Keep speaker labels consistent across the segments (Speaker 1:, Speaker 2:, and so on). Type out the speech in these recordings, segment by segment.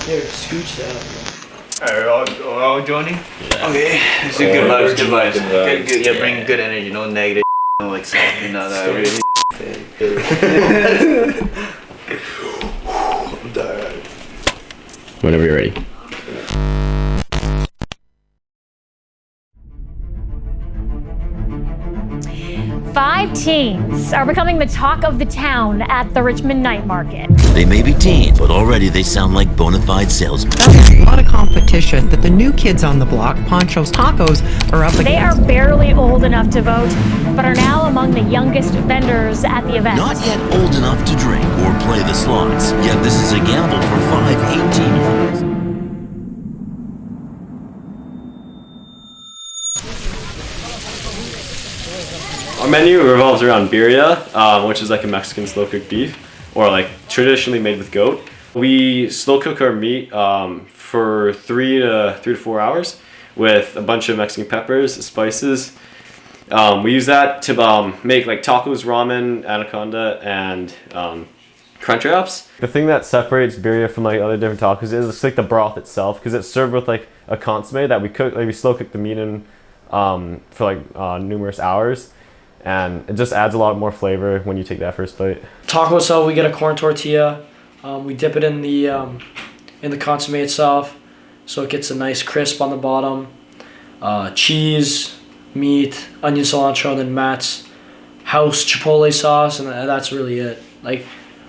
Speaker 1: Here, scooch that.
Speaker 2: Alright, we're all joining?
Speaker 3: Yeah.
Speaker 2: Okay, it's good vibes, good vibes. Good, yeah, bring good energy, no negative, no like something, no, that really I'm tired.
Speaker 3: Whenever you're ready.
Speaker 4: Five teens are becoming the talk of the town at the Richmond Night Market.
Speaker 5: They may be teens, but already they sound like bona fide salesmen.
Speaker 6: That's a lot of competition that the new kids on the block, Ponchos Tacos, are up against.
Speaker 4: They are barely old enough to vote, but are now among the youngest vendors at the event.
Speaker 5: Not yet old enough to drink or play the slots, yet this is a gamble for 5 18-year-olds.
Speaker 7: Our menu revolves around birria, which is like a Mexican slow-cooked beef, or like traditionally made with goat. We slow-cook our meat for 3 to 4 hours with a bunch of Mexican peppers, spices. We use that to make like tacos, ramen, anaconda, and crunch wraps. The thing that separates birria from like other different tacos is it's like the broth itself, because it's served with like a consomme that we cook, like we slow-cook the meat in for like numerous hours. And it just adds a lot more flavor when you take that first bite.
Speaker 1: Taco itself, we get a corn tortilla. We dip it in the consomme itself, so it gets a nice crisp on the bottom. Cheese, meat, onion, cilantro, and then Matt's house chipotle sauce, and that's really it. Like,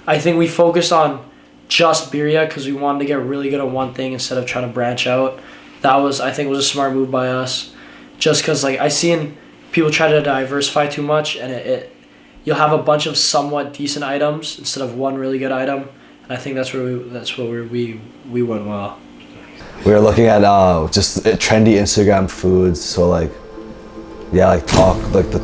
Speaker 1: I think we focused on just birria because we wanted to get really good at one thing instead of trying to branch out. That was, I think, was a smart move by us. Just because, like, I seen people try to diversify too much, and you'll have a bunch of somewhat decent items instead of one really good item. And I think that's where we went well.
Speaker 8: We were looking at just trendy Instagram foods, so like the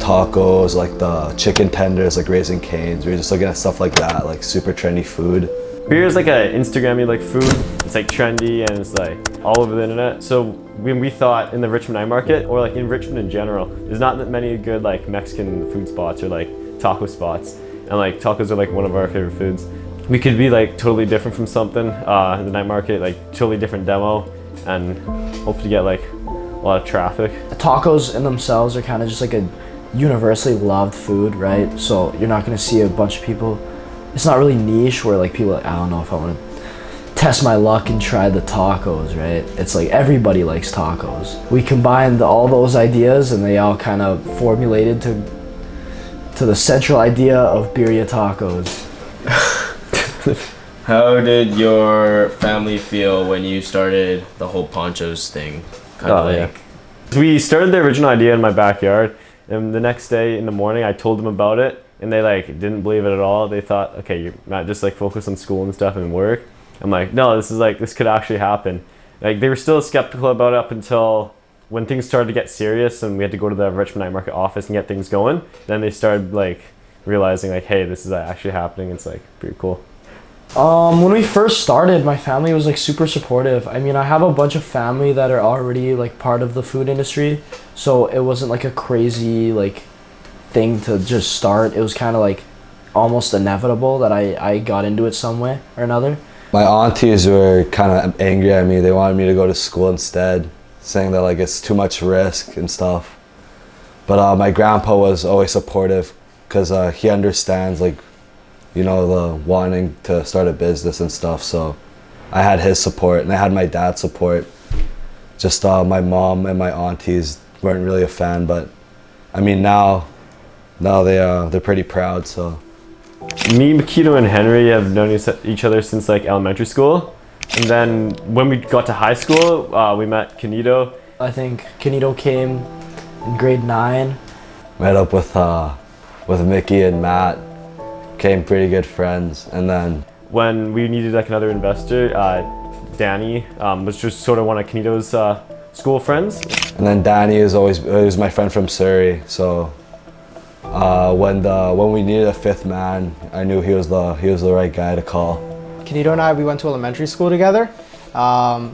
Speaker 8: tacos, like the chicken tenders, like Raising Cane's. We were just looking at stuff like that, like super trendy food.
Speaker 7: Beer is like a Instagrammy like food. It's like trendy and it's like all over the internet. So when we thought in the Richmond Night Market, or like in Richmond in general, there's not that many good like Mexican food spots or like taco spots. And like tacos are like one of our favorite foods. We could be like totally different from something in the night market, like totally different demo, and hopefully get like a lot of traffic.
Speaker 9: Tacos in themselves are kind of just like a universally loved food, right? So you're not gonna see a bunch of people. It's not really niche where like people are like, I don't know if I want to test my luck and try the tacos, right? It's like everybody likes tacos. We combined all those ideas and they all kind of formulated to the central idea of birria tacos.
Speaker 3: How did your family feel when you started the whole Ponchos thing?
Speaker 7: Yeah. We started the original idea in my backyard, and the next day in the morning I told them about it, and they like didn't believe it at all. They thought, okay, you're not just like focused on school and stuff and work. I'm like, no, this could actually happen. Like they were still skeptical about it up until when things started to get serious and we had to go to the Richmond Night Market office and get things going. Then they started like realizing like, hey, this is actually happening. It's like pretty cool.
Speaker 9: When we first started, my family was like super supportive. I mean, I have a bunch of family that are already like part of the food industry, so it wasn't like a crazy like thing to just start. It was kind of like almost inevitable that I got into it some way or another.
Speaker 8: My aunties were kind of angry at me. They wanted me to go to school instead, saying that like it's too much risk and stuff. But my grandpa was always supportive because he understands like, you know, the wanting to start a business and stuff. So I had his support and I had my dad's support. Just my mom and my aunties weren't really a fan, but I mean now they're pretty proud. So
Speaker 7: me, Makito, and Henry have known each other since like elementary school, and then when we got to high school, we met Kanito.
Speaker 9: I think Kanito came in grade 9.
Speaker 8: Met up with Mickey and Matt. Became pretty good friends, and then
Speaker 7: when we needed like another investor, Danny was just sort of one of Kanito's school friends.
Speaker 8: And then Danny was my friend from Surrey, so when we needed a 5th man, I knew he was the right guy to call.
Speaker 10: Kanito and I, we went to elementary school together,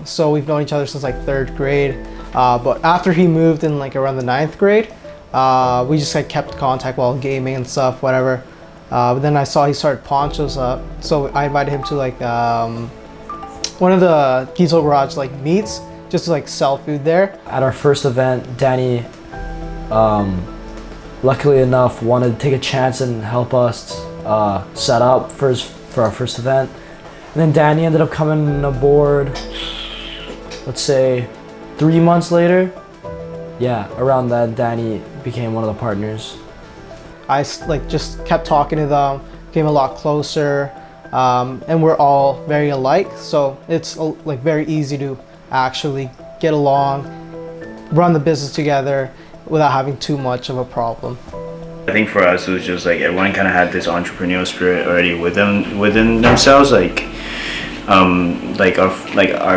Speaker 10: so we've known each other since like 3rd grade. But after he moved in like around the 9th grade, we just like kept contact while gaming and stuff, whatever. But then I saw he started Ponchos up, so I invited him to like one of the diesel garage like meets just to like sell food there.
Speaker 9: At our first event, Danny, luckily enough, wanted to take a chance and help us set up for our first event. And then Danny ended up coming aboard, let's say 3 months later. Yeah, around that, Danny became one of the partners.
Speaker 10: I like just kept talking to them, became a lot closer, and we're all very alike. So it's like very easy to actually get along, run the business together without having too much of a problem.
Speaker 2: I think for us it was just like everyone kind of had this entrepreneurial spirit already within themselves. Our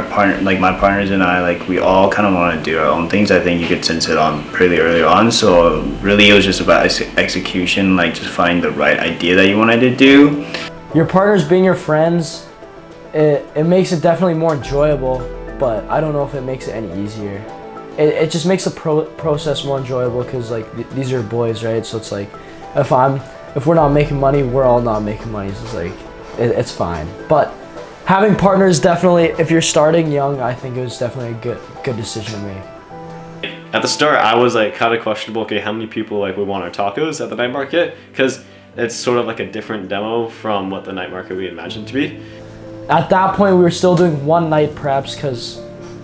Speaker 2: partner, like my partners and I, like we all kind of want to do our own things. I think you could sense it on pretty early on. So really, it was just about execution, like just finding the right idea that you wanted to do.
Speaker 9: Your partners being your friends, it makes it definitely more enjoyable. But I don't know if it makes it any easier. It just makes the process more enjoyable because like these are boys, right? So it's like if we're not making money, we're all not making money. So it's like it's fine. But having partners, definitely, if you're starting young, I think it was definitely a good decision to make.
Speaker 7: At the start, I was like kind of questionable. Okay, how many people like would want our tacos at the night market? Because it's sort of like a different demo from what the night market we imagined to be.
Speaker 9: At that point, we were still doing one night preps because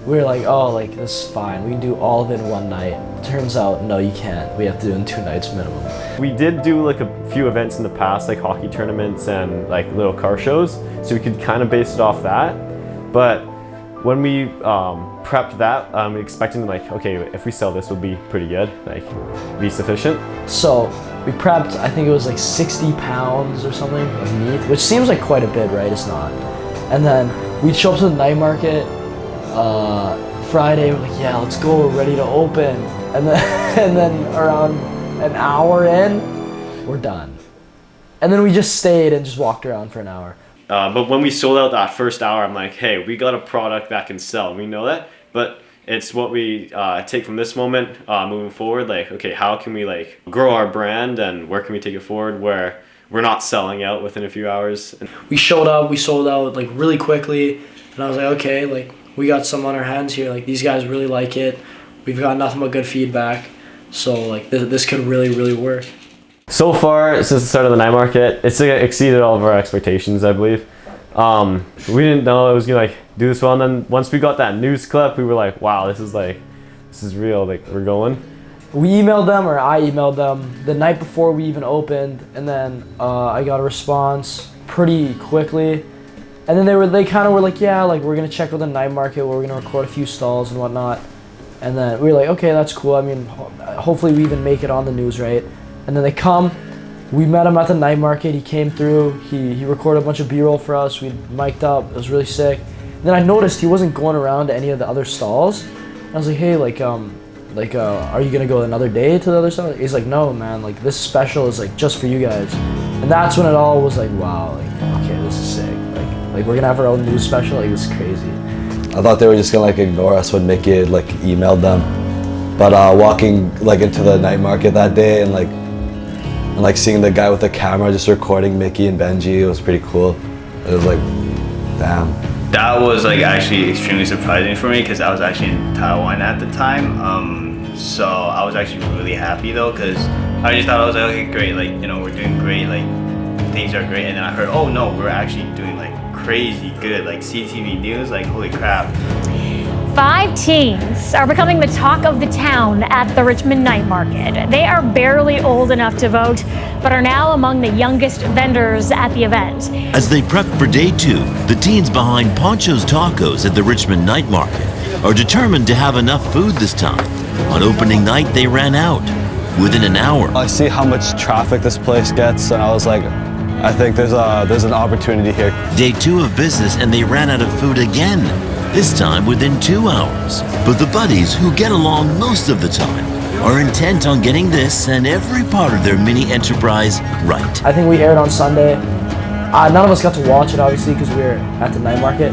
Speaker 9: we were like, oh, like this is fine. We can do all of it in one night. Turns out, no, you can't. We have to do it in 2 nights minimum.
Speaker 7: We did do like a few events in the past, like hockey tournaments and like little car shows, so we could kind of base it off that. But when we prepped that, we expected like, okay, if we sell this, it'll be pretty good, like be sufficient.
Speaker 9: So we prepped, I think it was like 60 pounds or something of meat, which seems like quite a bit, right? It's not. And then we'd show up to the night market Friday, we're like, yeah, let's go, we're ready to open. And then around an hour in, we're done. And then we just stayed and just walked around for an hour.
Speaker 7: But when we sold out that first hour, I'm like, hey, we got a product that can sell. We know that, but it's what we take from this moment moving forward. Like, okay, how can we like grow our brand and where can we take it forward where we're not selling out within a few hours?
Speaker 1: We showed up, we sold out like really quickly, and I was like, okay, like we got some on our hands here. Like these guys really like it. We've got nothing but good feedback. So like this could really, really work.
Speaker 7: So far, since the start of the night market, it's exceeded all of our expectations, I believe. We didn't know it was gonna like do this well, and then once we got that news clip, we were like, wow, this is real, like we're going.
Speaker 9: We emailed them, or I emailed them the night before we even opened, and then I got a response pretty quickly. And then they kind of were like, yeah, like we're gonna check with the night market where we're gonna record a few stalls and whatnot. And then we were like, okay, that's cool. I mean, hopefully we even make it on the news, right? And then they come, we met him at the night market. He came through, he recorded a bunch of B-roll for us. We mic'd up, it was really sick. And then I noticed he wasn't going around to any of the other stalls. And I was like, hey, are you gonna go another day to the other stall? He's like, no, man, like this special is like just for you guys. And that's when it all was like, wow, like, okay, this is sick. Like we're gonna have our own news special, like this is crazy.
Speaker 8: I thought they were just gonna like ignore us when Mickey had like emailed them. But walking like into the night market that day and like seeing the guy with the camera just recording Mickey and Benji, it was pretty cool. It was like, damn.
Speaker 2: That was like actually extremely surprising for me because I was actually in Taiwan at the time. So I was actually really happy though because I just thought I was like, okay, great, like we're doing great, like things are great. And then I heard, oh no, we're actually doing like crazy good, like CTV news, like holy crap.
Speaker 4: 5 teens are becoming the talk of the town at the Richmond Night Market. They are barely old enough to vote, but are now among the youngest vendors at the event.
Speaker 5: As they prep for day 2, the teens behind Ponchos Tacos at the Richmond Night Market are determined to have enough food this time. On opening night, they ran out within an hour.
Speaker 8: I see how much traffic this place gets, and I was like, I think there's an opportunity here.
Speaker 5: Day 2 of business, and they ran out of food again. This time within 2 hours. But the buddies, who get along most of the time, are intent on getting this and every part of their mini enterprise right.
Speaker 9: I think we aired on Sunday. None of us got to watch it, obviously, because we were at the night market.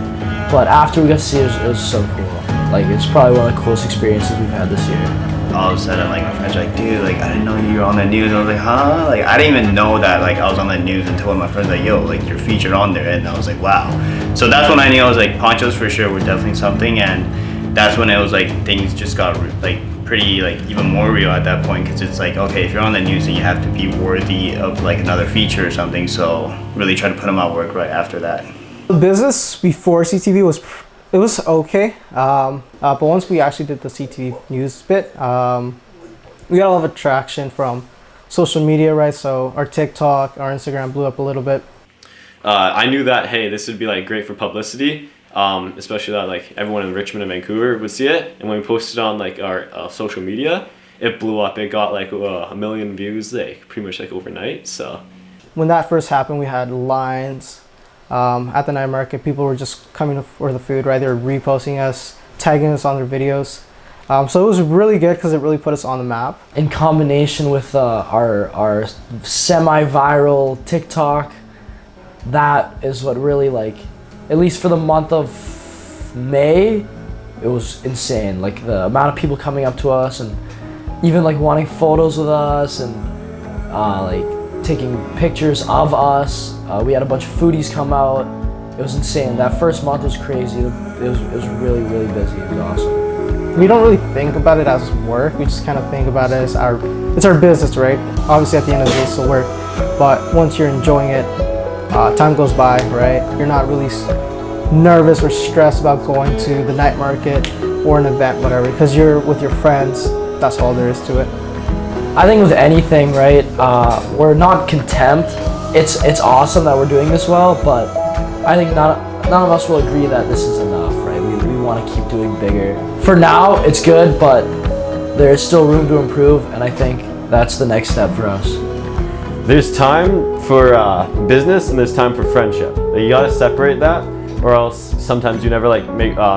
Speaker 9: But after we got to see it, it was so cool. Like, it's probably one of the coolest experiences we've had this year.
Speaker 2: all of a sudden, like, my friends were like, dude, like, I didn't know you were on the news. I was like, huh? Like, I didn't even know that, like, I was on the news until one of my friends was like, yo, like, you're featured on there. And I was like, wow. So that's when I knew I was like, Ponchos for sure were definitely something. And that's when it was like, things just got like pretty, like, even more real at that point. Cause it's like, okay, if you're on the news, then you have to be worthy of like another feature or something. So really try to put them out work right after that.
Speaker 10: The business before CTV was okay, but once we actually did the CTV news bit, we got a lot of attraction from social media, right? So our TikTok, our Instagram blew up a little bit.
Speaker 7: I knew that, hey, this would be like great for publicity, especially that like everyone in Richmond and Vancouver would see it. And when we posted on like our social media, it blew up. It got like 1 million views, like pretty much like overnight. So
Speaker 10: when that first happened, we had lines at the night market. People were just coming for the food, right? They were reposting us, tagging us on their videos. So it was really good because it really put us on the map.
Speaker 9: In combination with our semi-viral TikTok, that is what really, like, at least for the month of May, it was insane. Like the amount of people coming up to us and even like wanting photos with us and like taking pictures of us. We had a bunch of foodies come out. It was insane. That first month was crazy. It was really, really busy. It was awesome.
Speaker 10: We don't really think about it as work. We just kind of think about it as it's our business, right? Obviously at the end of the day it's still work, but once you're enjoying it, time goes by, right? You're not really nervous or stressed about going to the night market or an event, whatever, because you're with your friends. That's all there is to it.
Speaker 9: I think with anything, right, we're not contempt. It's awesome that we're doing this well, but I think none of us will agree that this is enough, right? We want to keep doing bigger. For now, it's good, but there's still room to improve, and I think that's the next step for us.
Speaker 7: there's time for business and there's time for friendship. Like, you gotta separate that, or else sometimes you never like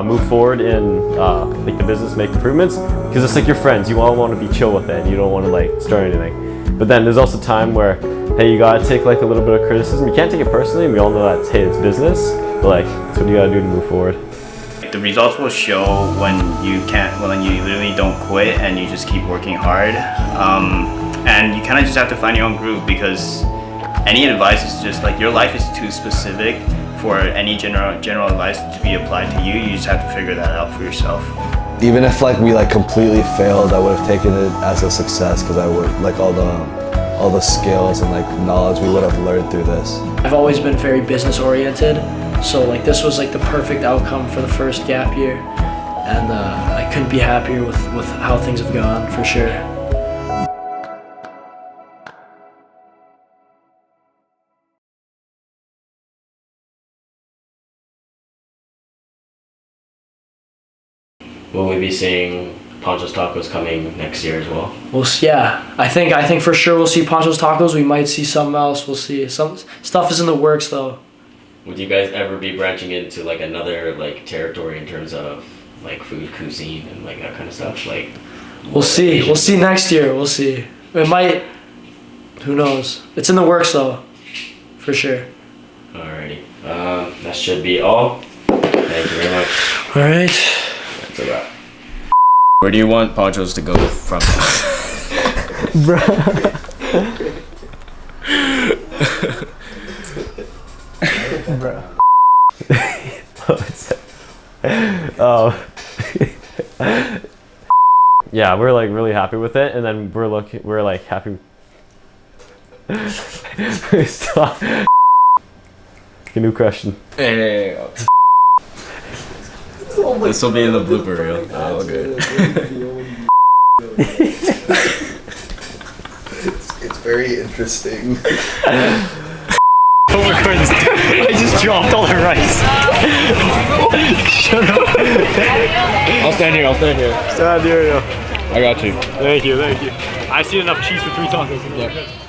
Speaker 7: move forward in like the business, make improvements, because it's like your friends. You all want to be chill with it, and you don't want to like start anything. But then there's also time where, hey, you gotta take like a little bit of criticism. You can't take it personally. We all know that, hey, it's business, but like that's what you gotta do to move forward.
Speaker 2: The results will show when you literally don't quit and you just keep working hard. And you kind of just have to find your own groove, because any advice is just like, your life is too specific for any general advice to be applied to you. You just have to figure that out for yourself.
Speaker 8: Even if like we like completely failed, I would have taken it as a success, because I would like all the skills and like knowledge we would have learned through this.
Speaker 1: I've always been very business oriented, so like this was like the perfect outcome for the first gap year, and I couldn't be happier with how things have gone, for sure.
Speaker 3: Will we be seeing Ponchos Tacos coming next year as well?
Speaker 1: We'll see, yeah. I think for sure we'll see Ponchos Tacos. We might see something else. We'll see. Some stuff is in the works though.
Speaker 3: Would you guys ever be branching into like another like territory in terms of like food, cuisine, and like that kind of stuff? Like,
Speaker 1: we'll see. We'll see next year. We'll see. It might. Who knows? It's in the works though, for sure.
Speaker 3: Alrighty. That should be all. Thank you very much.
Speaker 1: All right.
Speaker 3: That's a wrap. Where do you want Ponchos to go from
Speaker 7: Yeah, we're like really happy with it, and then we're like happy. Stop. A new question.
Speaker 3: Hey. This will be in the blooper reel. Oh, good.
Speaker 8: It's very interesting.
Speaker 1: Oh my goodness, I just dropped all the rice. Shut up.
Speaker 3: I'll stand here.
Speaker 7: Stand here, yeah.
Speaker 3: I got you.
Speaker 7: Thank you. I see enough cheese for 3 tacos.
Speaker 3: Yeah.